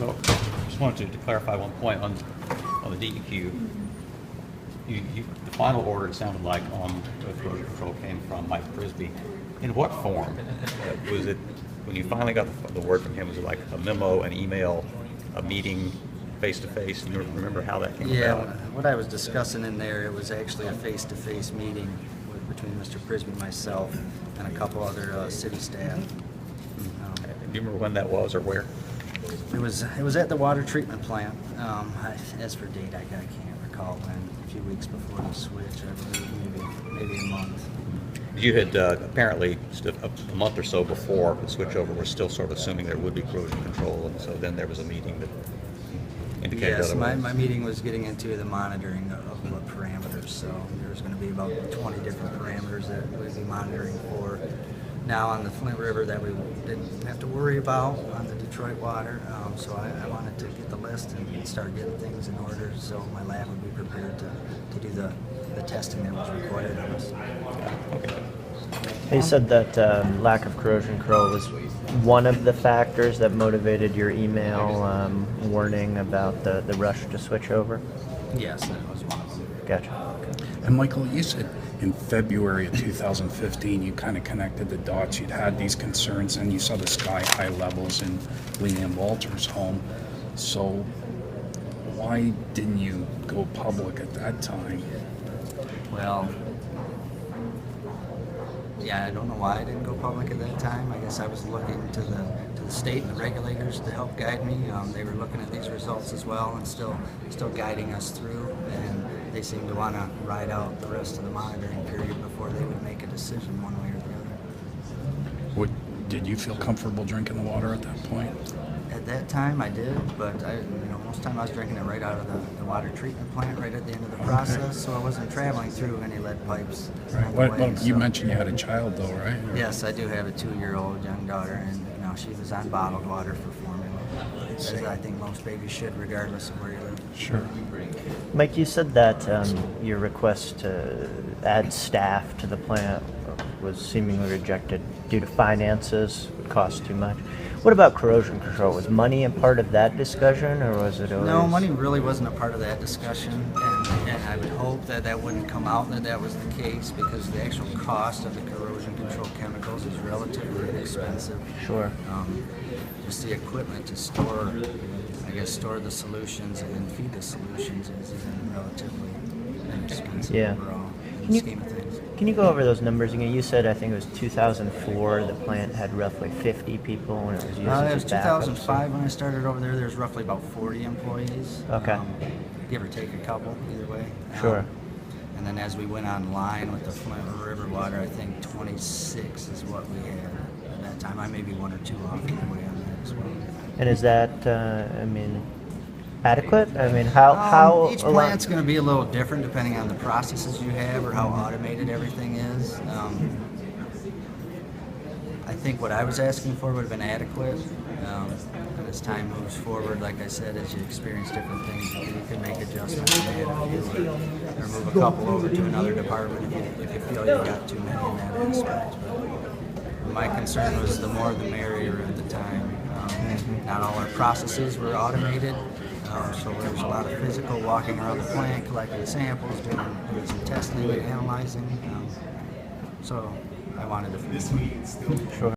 So, just wanted to clarify one point on the DEQ. The final order, it sounded like, on the corrosion control came from Mike Frisbee. In what form? Was it, when you finally got the word from him, was it like a memo, an email, a meeting, face-to-face? Do you remember how that came about? Yeah, what I was discussing in there, it was actually a face-to-face meeting between Mr. Frisbee, myself, and a couple other city staff. Do you remember when that was or where? It was at the water treatment plant. As for date, I can't recall when. A few weeks before the switch, I believe, maybe a month. You had apparently a month or so before the switchover was still sort of assuming there would be corrosion control, and so then there was a meeting that indicated Yes, otherwise. my meeting was getting into the monitoring of what parameters. So there was going to be about 20 different parameters that we'd be monitoring for. Now on the Flint River that we didn't have to worry about on the Detroit water, so I wanted to get the list and start getting things in order so my lab would be prepared to do the testing that was required of us. You said that lack of corrosion control was one of the factors that motivated your email warning about the rush to switch over? Yes, that was one of them. Gotcha. And Michael, you said in February of 2015, you kind of connected the dots. You'd had these concerns, and you saw the sky-high levels in Lee and Walter's home. So why didn't you go public at that time? Well, yeah, I don't know why I didn't go public at that time. I guess I was looking to the state and the regulators to help guide me. They were looking at these results as well and still guiding us through. And they seemed to want to ride out the rest of the monitoring period before they would make a decision one way or the other. Did you feel comfortable drinking the water at that point? At that time, I did, but most of the time I was drinking it right out of the water treatment plant, right at the end of the process, so I wasn't traveling through any lead pipes. Right. On the Well, way, you so- mentioned you had a child, though, right? Yes, I do have a 2-year-old young daughter, and she was on bottled water for formula, as I think most babies should, regardless of where you live. Sure. Mike, you said that your request to add staff to the plant was seemingly rejected due to finances, would cost too much. What about corrosion control? Was money a part of that discussion, or was it always... No, money really wasn't a part of that discussion, and I would hope that that wouldn't come out that was the case, because the actual cost of the corrosion control chemicals is relatively inexpensive. Sure. Just the equipment to store the solutions and feed the solutions is relatively inexpensive overall in the scheme of things. Can you go over those numbers again? You said, I think it was 2004, the plant had roughly 50 people when it was used It as was a backup. 2005 when I started over there. There's roughly about 40 employees. Okay. Give or take a couple, either way. Sure. And then as we went online with the Flint River water, I think 26 is what we had at that time. I may be 1 or 2 off either way on that as well. And is that, adequate? How each plant's going to be a little different depending on the processes you have or how automated everything is. I think what I was asking for would have been adequate. And as time moves forward, like I said, as you experience different things, you can make adjustments and add a few or move a couple over to another department if you feel you've got too many in that aspect. But my concern was the more the merrier at the time. Not all our processes were automated. So there was a lot of physical walking around the plant, collecting samples, doing some testing and analyzing. So I wanted to. Sure.